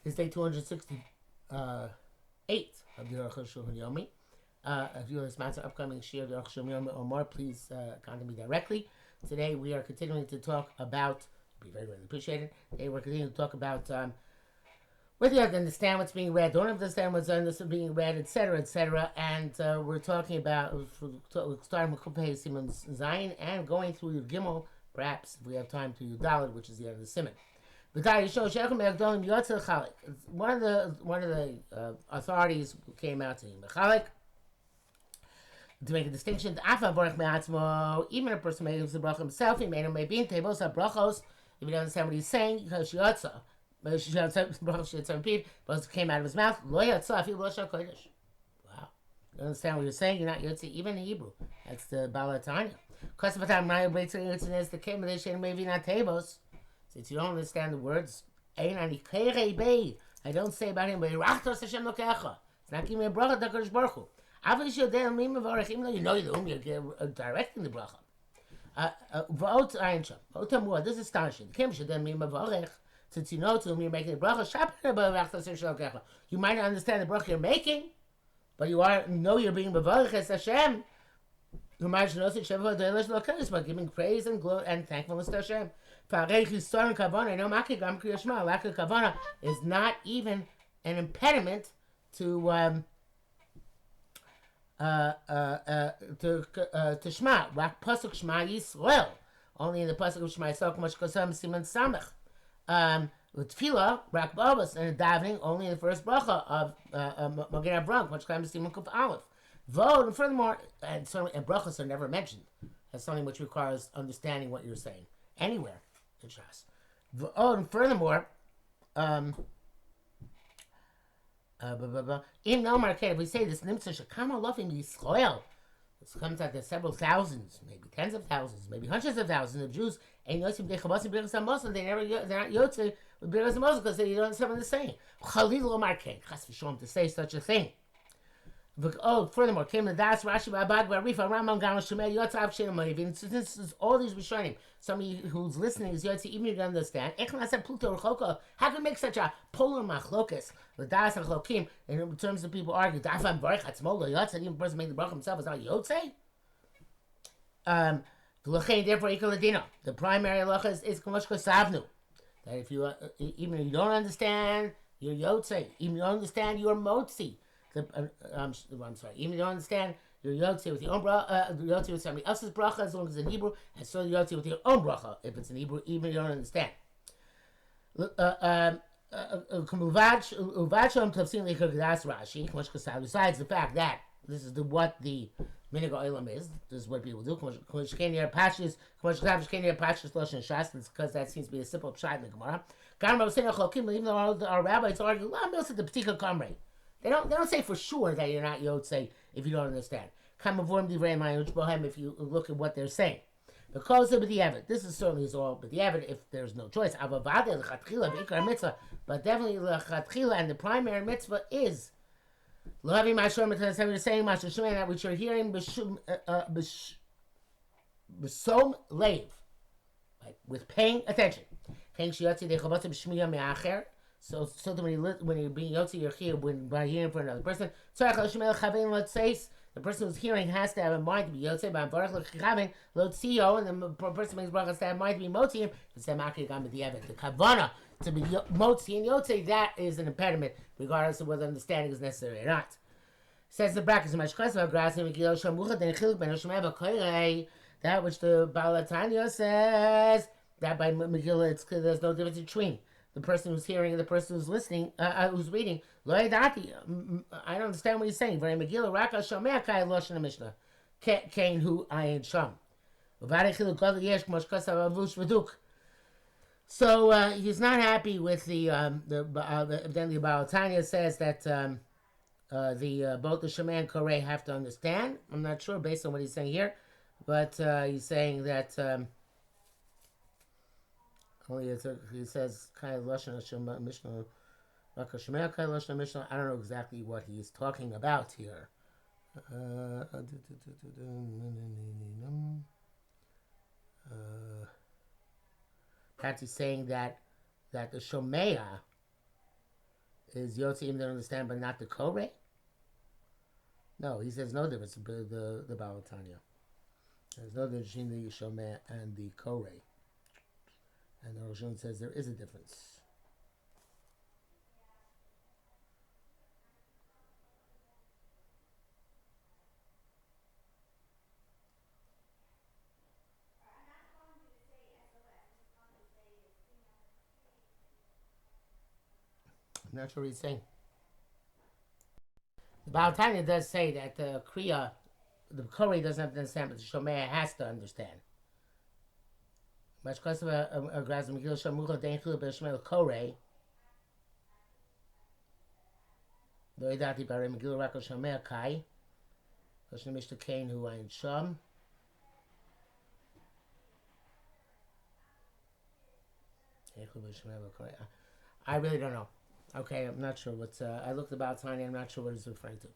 It's day 268 of the Arukh HaShulchan OC. If you are a sponsor upcoming Shir of the Arukh HaShulchan OC or more, please contact me directly. Today we are continuing to talk about, be very, very appreciated. Today we're continuing to talk about whether you have to understand what's being read, don't understand what's being read, etc., etc. And we're talking about, starting with Kupei Simon Zayin and going through your Gimel, perhaps if we have time to your Dalet, which is the end of the Simon. One of the authorities came out to him to make a distinction. Even a person may use the bracha himself, he may not be in tables of brachos. If you don't understand what he's saying, because she came out of his mouth. Wow. You don't understand what you're saying, you're not Yotze, even in Hebrew. That's the Balatanya. Because of the time, is the came of the maybe not tables. Since you don't understand the words, I don't say about him, but it's not giving me a bracha to Kodesh Baruch Hu. Even though you know you're directing the bracha. This is astonishing. Since you know to whom you're making the bracha, you might not understand the bracha you're making, but you know you're being mevarech as Hashem. By giving praise and glory and thankfulness to Hashem. Lack of kavana is not even an impediment to Shema. Pasuk Shema Yisrael. Only in the pasuk of Shema Yisrael, much kosam siman samech. With tefillah, rak babas, and davening only in the first bracha of Magen Avraham, much kosam siman kuf aleph. Vote, and furthermore, and brachas are never mentioned as something which requires understanding what you're saying anywhere in Shas. And furthermore, in Nomar if we say this, Nimtza Shekama Lofim Yisrael, this comes out to several thousands, maybe tens of thousands, maybe hundreds of thousands of Jews, and they're not Yotze with Birkas Hamosel because they don't understand what they're saying. Chalil Omar Keh, Chas v'Shalom, to say such a thing. Furthermore, came the Das Rashi Babag Barifa Ramam Gam Shemei Yotzav Shem. Since all these Rishonim, somebody who's listening is Yotze, even if you don't understand. How can make such a polar machlokas the Das and Chlokim in terms of people argue? Dafam Barich Hatzmol Yotze, even the person making the bracha himself is not Yotze. The primary halacha is Kamoshka Savnu. That if you even if you don't understand, you're Yotze. Even if you don't understand, you're Motzi. I'm sorry. Even if you don't understand, you're Yotze with your own bracha. Yotze with somebody else's bracha, as long as it's in Hebrew, and so you're Yotze with your own bracha if it's in Hebrew, even if you don't understand. Besides the fact that this is what the Minig Olam is, this is what people do. It's because that seems to be a simple pshat in the Gemara. Even though our rabbis argue, the Ptika Kamrei. They don't say for sure that you're not Yotze if you don't understand. If you look at what they're saying. Because of the evidence. This is certainly all but the evidence if there's no choice. But definitely the and the primary mitzvah is Loving my Shem, because I'm saying my Shem, that which you're hearing B'som Leiv, with paying attention. So when you're being Yotze, you're here by hearing for another person. The person who's hearing has to have a mind to be Yotze, and the person makes bracha has to have a mind to be Motzi him. The Kavana to be Motzi and Yotze, that is an impediment, regardless of whether understanding is necessary or not. Says the brackets, that which the Balatanya says, that by Megillah there's no difference between the person who's hearing and the person who's listening, who's reading. I don't understand what he's saying. Very Megillah Raka Shomea Kai Loshen Mishnah. Kain Hu Ayin Sham. So he's not happy with the Balatanya says that both the Shema and Koreh have to understand. I'm not sure based on what he's saying here, but he's saying that he says Kai Lashon Mishnah, Raka Shema Kai Lashon Mishnah. I don't know exactly what he's talking about here. Perhaps he's saying that the Shomea Is Yotze even to understand, but not the Kore? No, he says no difference. The Balatanya. There's no difference between the Shomeh and the Kore. And the Rosh says there is a difference. I'm not sure what he's saying. The Baal Tanya does say that the Kriya, the Kore doesn't have to understand, but the Shomea has to understand. Much closer a Graz Megillah Shamucha Deinchul B'Shmel Kore. Lo Yidati Barei Megillah Rako Shomea Kai. Hashem Mishta Kain Hu Ayin Sham. I really don't know. Okay, I'm not sure what's. I looked about Tanya. I'm not sure what it's referring to.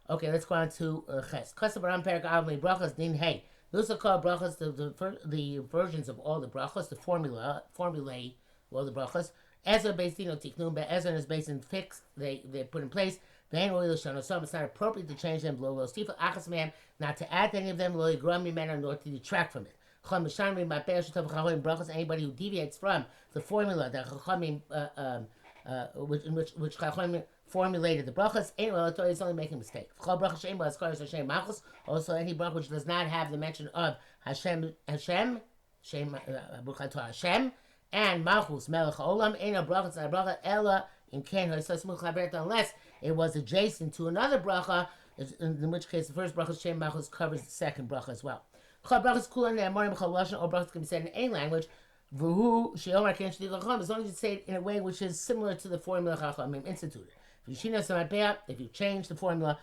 Okay, let's go on to Ches. Kasabaram Perak Avli Brachas Din Hey. Those are called brachas. The versions of all the brachas, the formulae of all the brachas. Ezra based tiknum, but Ezra is based in fixed. They put in place. It's not appropriate to change them. Lo stifa achas man, not to add to any of them. Lo yigrami man, nor to detract from it. Anybody who deviates from the formula that Chachamim, which Chachamim formulated the brachas, is only making a mistake. Also, any bracha which does not have the mention of Hashem, Hashem, and Malchus, Melech Olam, ain't a bracha, it's not a bracha, Ella, in Ken, unless it was adjacent to another bracha, in which case the first bracha, Shem Malchus, covers the second bracha as well. Brachas can be said in any language. As long as you say it in a way which is similar to the formula Chachamim instituted. If you change the formula,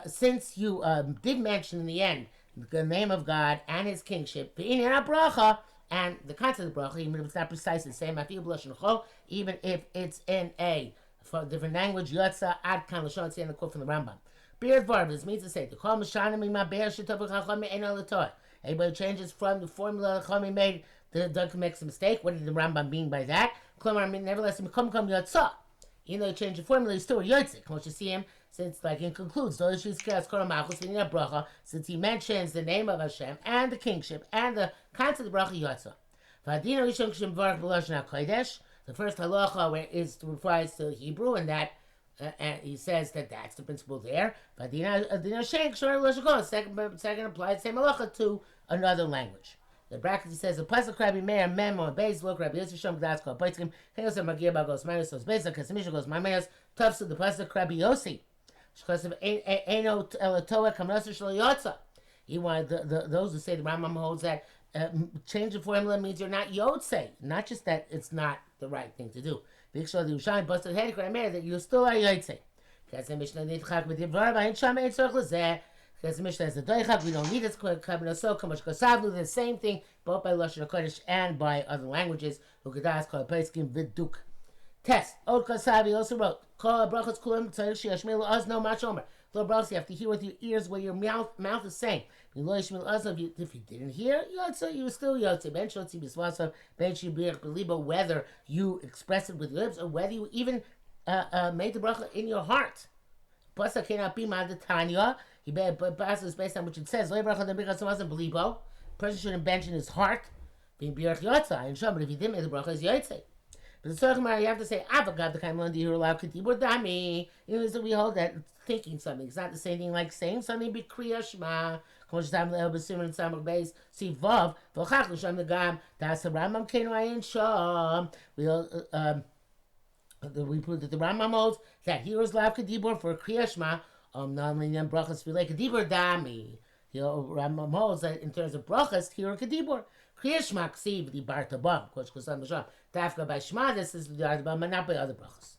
since you did mention in the end the name of God and His kingship, and the concept of the bracha, even if it's not precisely the same, even if it's in a different language, Yotza Ad Kan Lashon, and the quote from the Rambam. Beard Varvis means to say the Kol Mashanim Ma Be'er Shetav Chachamim Ein Al Torah. Anybody changes from the formula Chachamim made, the Doug makes a mistake. What did the Rambam mean by that? Klomar, nevertheless, Mekom Yotza. Even though he changed the formula, he's still a Yotzik. Once you see him, since like it concludes, since he mentions the name of Hashem and the kingship and the concept of the bracha Yotza. The first halacha refers to Hebrew, and that. And he says that that's the principle there. But second applies the same halacha to another language. The bracket says the pasuk Rabbi Meir Mem or Beis look Rabbi Yosef Shom Gdas Kol Poitkim Kayos Magir Bagos Minus Os Beis Kasimish Goes Mamayos Tufs the pasuk Rabbi Yossi. Because of Eno Elatoa Kamnaser Shlo Yotza. He wanted those who say the Rambam holds that change the formula means you're not Yotze, not just that it's not the right thing to do. Big Show the Yerushalayim busted head that you still are Yotze. Because the Mishnah Nidchak with the Varba and Shama ain't circle there. Because the Mishnah has the Doichak, we don't need this Kabbalah so Kamash Kosavlu, the same thing both by Lashon HaKodesh and by other languages. Ukadas Kol Peskim Viduk. Test. Od Kosavi also wrote, Kol Brachos Kulam Tzarich Shiyashmilu Az No Mashomer. Lo Brachos, you have to hear with your ears what your mouth is saying. If you didn't hear, you were still Yotze. Ben Shotzi Biswasav, Ben Shibir Belibo, whether you express it with your lips or whether you even made the bracha in your heart. Pasa cannot be Madatanya. He is based on which it says, Le Bracha Debichas wasn't Belibo. Person shouldn't bench in his heart. Being Birach Yotza. And Shom, but if he didn't make the bracha, it's Yotze. But the Tzorchimar, you have to say, Avagad the Kaimon, you're allowed Ketibur Dami. You know, so we hold that thinking something. It's not the same thing like saying something, be Kriya Shema. Koshtam Leo Basimin Samach Beis, see Vav, Vochach Lasham the Gam, that's the Rambam Kenuayin Sham. We proved that the Rambam holds that here is Lav Kedibur for Kriya Shema, not only in Brachas Filei Kedibur Dami. Rambam holds that in terms of Brachas, here are Kedibur. Kriya Shema Ksiv, the Bartabam, Kosh Kosam Lasham. Tafka by Shema, this is the Bartabam, and not by other Brachas.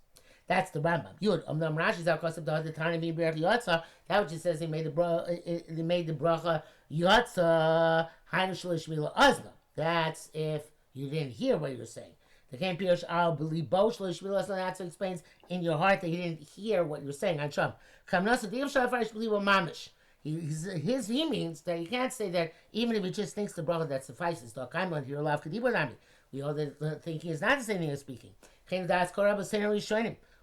That's the Rambam. Yud. Rashi's out because of the Tani V'Berach Yotza. That which it says they made the bracha Yotza Hainu Shalish Mila Azna. That's if you didn't hear what you were saying. The Ken Pirush Al Believe Bo Shalish Mila Azna. That's what explains in your heart that he didn't hear what you're saying on Trump. Kamnasa Div Shafarish Believe Mamish. He means that you can't say that even if he just thinks the bracha that suffices. You're allowed Kedibur Nami. We all think he is not the same thing as speaking.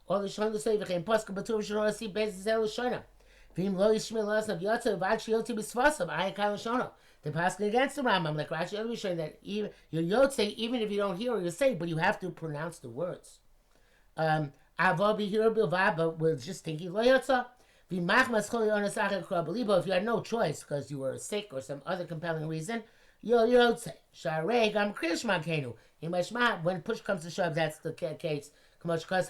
All the Shonim say, "V'chein Paska B'tur Shon OC Beis Zel Shonim." V'im lo yishmei lasnav yotze v'ad sheyotze b'svasam ayin kal shono. The Paska against the Rambam, like Rashi is showing that even your yotze, even if you don't hear what you say, but you have to pronounce the words. Avo b'hira bilvad, but we're just thinking lo yotze. V'machmas chol yonas acher kra b'libo. If you had no choice because you were sick or some other compelling reason, yo yotze. Sharei gam krishma kenu. When push comes to shove, that's the case. So that's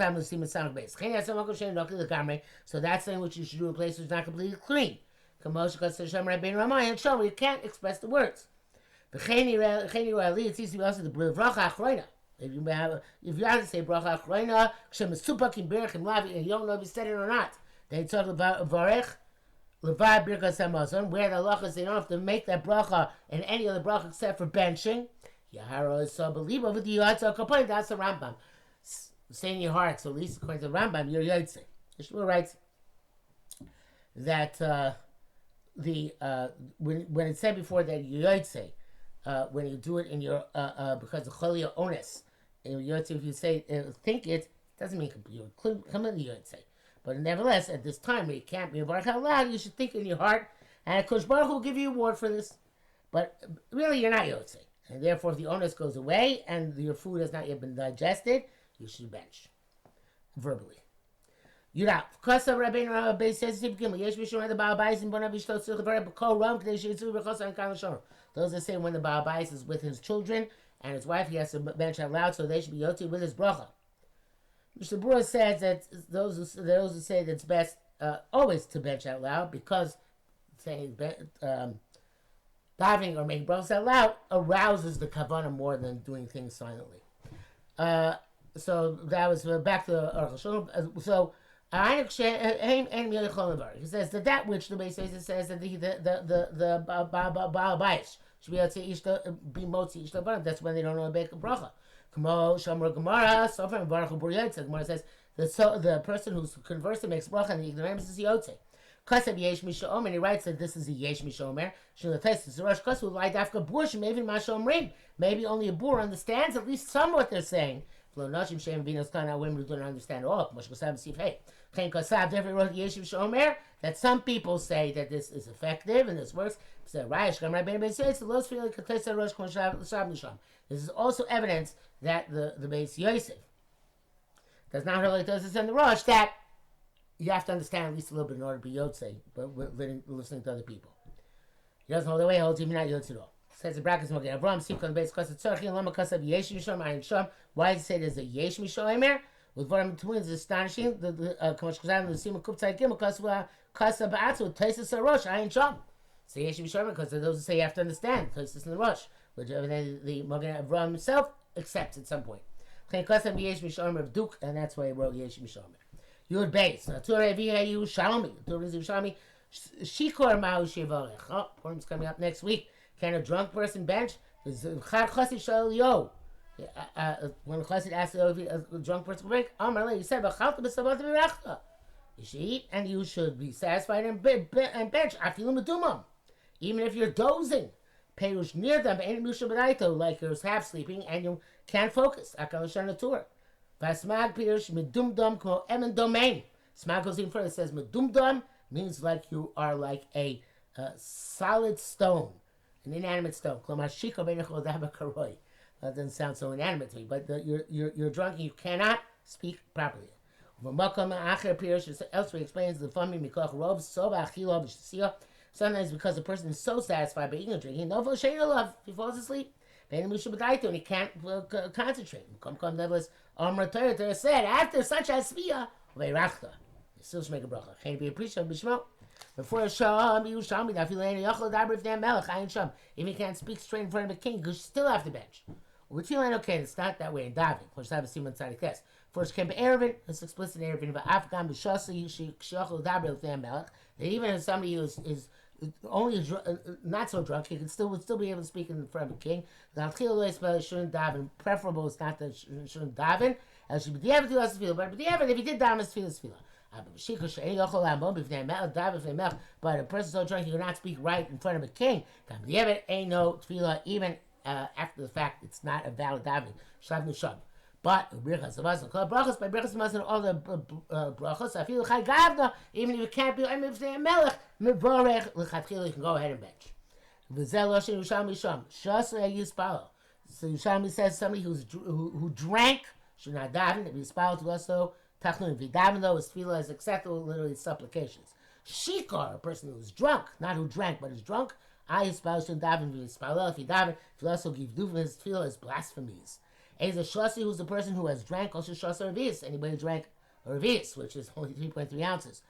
something which you should do in places which is not completely clean. You can't express the words. It seems to be also the bracha achrona. If you have to say bracha achrona, and you don't know if you said it or not, they talk about varech levad birkas hamazon, where the halachas they don't have to make that bracha and any other bracha except for benching. Yahara is so believable with the Yotze Kapoin. That's the Rambam. Say in your heart, so at least according to the Rambam, you're Yotze. Yeshua writes that when it said before that you're Yotze, when you do it in your because of Cholia Ones, in Yotze, if you say think it, doesn't mean you're completely Yotze. But nevertheless, at this time, you can't be Baruch out loud. You should think in your heart, and Kosh Baruch will give you a reward for this. But really, you're not Yotze. And therefore, if the onus goes away and your food has not yet been digested, you should bench verbally. Yurav. Kasa Rabbeinu Rabbi says, those that say when the Baal Bais is with his children and his wife, he has to bench out loud, so they should be yoti with his bracha. Mr. Brewer says that those who say that it's best always to bench out loud because saying diving or making brachas out loud arouses the kavanah more than doing things silently. So that was back to Arukh HaShulchan. So he says that which the base says that the Baal Bais should be able to be motzi ishta baram. That's when they don't know how to make a bracha. Kamo shamar gemara sofer baruch buriyotze. Gemara says the person who's conversing makes bracha and the ignoramus is yotze. Kasav yesh mishaomer. He writes that this is a yesh mishaomer. Shulatais Rosh Kasu lai dafka bur maybe mashomrim. Maybe only a bur understands at least some what they're saying. Flo nashim shem vinos kana women who don't understand all. Mosh kasav sif hey. Chen kasav definitely wrote yesh mishaomer that some people say that this is effective and this works. So Rayesh Gam Rabbeinu Ben says the los feel katesa Rosh Konshav l'sham l'sham. This is also evidence that the Beis Yosef does not really does this in the Rosh that. You have to understand at least a little bit in order to be Yotze, but listening to other people. He doesn't know the way he holds, even not Yotze at all. Says the brackets, Avraham Simcha, the base, Lama Kasav, Yesh Mishom, Ayin Shom. Why does he say there's a Yesh Mishom? With Varam twins is astonishing. The Kamash Kazan, the Sima Kuptai Gimel, Kasav Ba'atzu, Taisus Rosh, Ayin Shom. Say Yesh Mishom because those who say you have to understand, Taisus in the Rosh, which the Magen Avraham himself accepts at some point. Kasav Yesh Mishom of Duke, and that's why he wrote Yesh Mishom. Yud base. Torah v'hayu shalmi. Torah is Yerushalmi. Shikor ma'u shevarech. Oh, Purim's coming up next week. Can a drunk person bench? Chad Chassid shal yo. When Chassid asks a drunk person to break, Amar he said, "V'chalta b'savat v'rachta." You should eat and you should be satisfied and bench. Afilu medumam. Even if you're dozing. Perush near them, ain't musha b'daito, like you're half sleeping and you can't focus. Akal shana Torah. Vasmag pirush medumdum kmo emen domain. Smag goes in further. It says medumdum means like you are like a solid stone, an inanimate stone. That doesn't sound so inanimate to me, but you're drunk and you cannot speak properly. Elsewhere explains the fami mikoch rov soba achilo b'shisia. Sometimes because the person is so satisfied by eating or drinking, no love, he falls asleep. And he can't concentrate. Nevertheless, Torah said after such a svia, ve'rachta, you still should make a bracha. Can't be appreciated b'shmo. Before a sham, you sham, if you can't speak straight in front of a king, you still have to bench. With feeling okay, it's not that way in David. First, have a simon tzaddik test. First, came Erevin, it's explicit Erevin, but Afghan b'shasi shachol daber l'fnei melech. That even if somebody who is only not so drunk, he would still be able to speak in front of a king. The shouldn't daven. Preferable is not that shouldn't daven. As should be the ever do us feel, but if he did daven, his feel. But a person so drunk he cannot speak right in front of a king. Ain't no tefillah even after the fact, it's not a valid davening. Shav nisham. But Birchas Hamazon, Kol Brachos, by Birchas Hamazon, all the brachos, I feel Chai Gavna, even if you can't be a melech, Mevorech, L'chatchila, you can go ahead and bench. V'zel Loshen Yerushalmi Sham, Shasra Yispalo. So Yerushalmi says somebody who drank should not daven. If he spalled to also Tachnun, if he daven though, his tefillah is acceptable, literally supplications. Shikar, a person who is drunk, not who drank, but is drunk, I spouse shouldn't daven. If he spalled, if he daven, if he also give duvin, his tefillah is blasphemies. As a shlasi, who's the person who has drank, also shlasa revius. Anybody who drank a revius, which is only 3.3 ounces.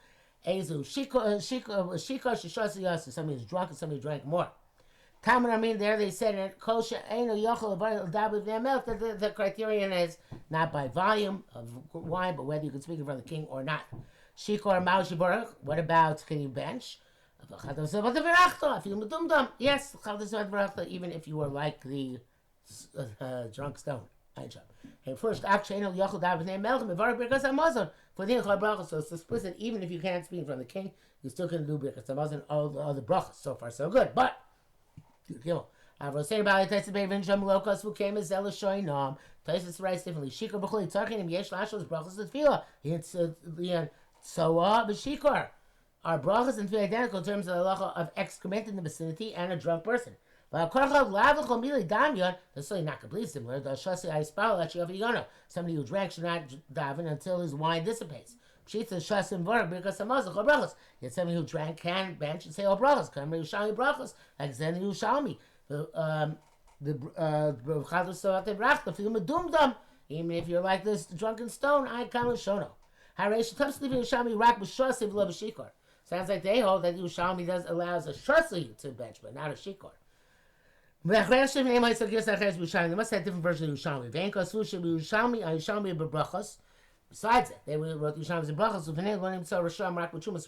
Ezu shikar shlasa yasa. Somebody who's drunk and somebody who drank more. Talmud Amin, there they said that the criterion is not by volume of wine, but whether you can speak in front of the king or not. Shikar maushi baruch. What about can you bench? Yes, even if you were like the drunk stone. And first, for the so it's explicit, even if you can't speak in front of the king, you still can do Birkas Hamazon, all the other brachas. So far, so good. But, I was saying about it, Taisus writes differently. Shikar b'chuli tzarchinim yesh lashos brachas l'tefillah. It's soa b'shikar. Our brachas and tefillah identical in terms of the halacha of excrement in the vicinity and a drunk person. But that's really not completely similar. Somebody who drank should not daven until his wine dissipates. Yet somebody who drank can bench and say, oh, brachas, come Yerushalmi brachas, like Zen Yerushalmi. Even if you're like this drunken stone, I come with shono. Sounds like they hold that Yerushalmi allows a shasi to bench, but not a shikor. They must have different versions of Yerushalmi. Besides that, they wrote Yerushalmi and brachas.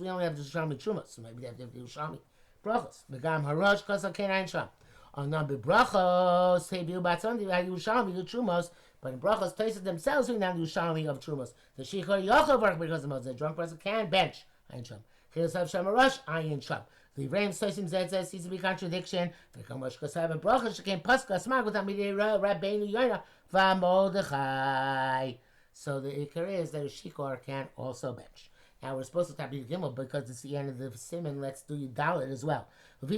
We only have the Yerushalmi trumas, so maybe they have the Yerushalmi brachas. Begam harash kasa kenayin sham. On number brachos, they do batzon the Yerushalmi the trumos, but in brachos, places themselves doing that Yerushalmi of trumos. The shikar yochav work because the drunk person can bench ayin sham. Chilasav sham harash ayin sham. The Ram Sosim Zed says seems to be contradiction. So the ikar is that a shikar can also bench. Now we're supposed to stop the gimel because it's the end of the simon. Let's do dalit as well. He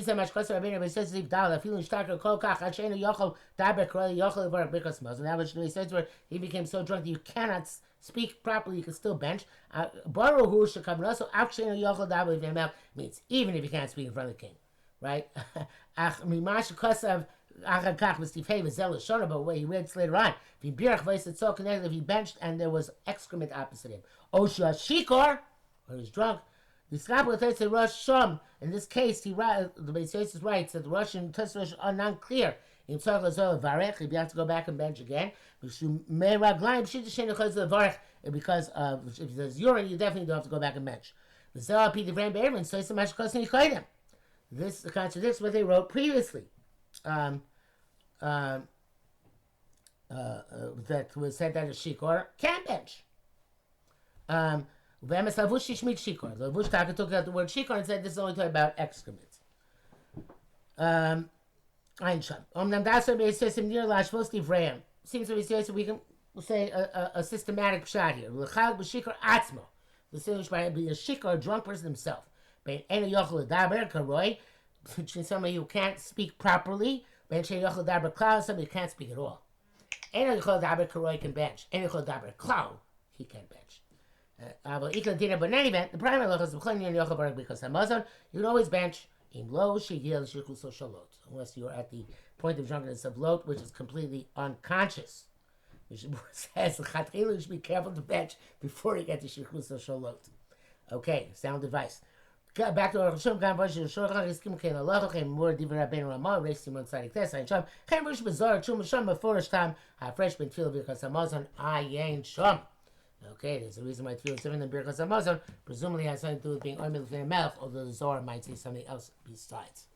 became so drunk that you cannot speak properly, you can still bench. Means even if you can't speak in front of the king, right? But what he read later on, if he benched and there was excrement opposite him, Osha Shikor, or he's drunk. The Skapla says the Rosh Shom. In this case, the Beis writes that the Russian Tesla are non-clear. If you have to go back and bench again. Because if there's urine, you definitely don't have to go back and bench. This contradicts what they wrote previously. That was said that a shikor can bench. The Lavush Taka took out the word shikor and said this is only talking about excrement. Seems to be serious, so we can say a systematic shot here. The shikor, a drunk person himself. Between somebody who can't speak properly, somebody who can't speak at all. Can bench. He can bench. But in any event, the primary law is because Hamazon, you can always bench unless you're at the point of drunkenness of lot, which is completely unconscious. Which says you should be careful to bench before you get to Shirkus or Shalot. Okay, sound advice. Back to Arukh HaShulchan, more Divrei Rabbeinu Ramah, racing one side of this. I'm Sham. Chem Rish Bazar, Chum Sham, Meforish Tam, Freshman Tefillah Birkas Hamazon, Ayin Sham. Okay, there's a reason why Tefillah is different than Birkas Hamazon. Presumably has something to do with being Omer L'Fnei Melech, although the Zohar might say something else besides.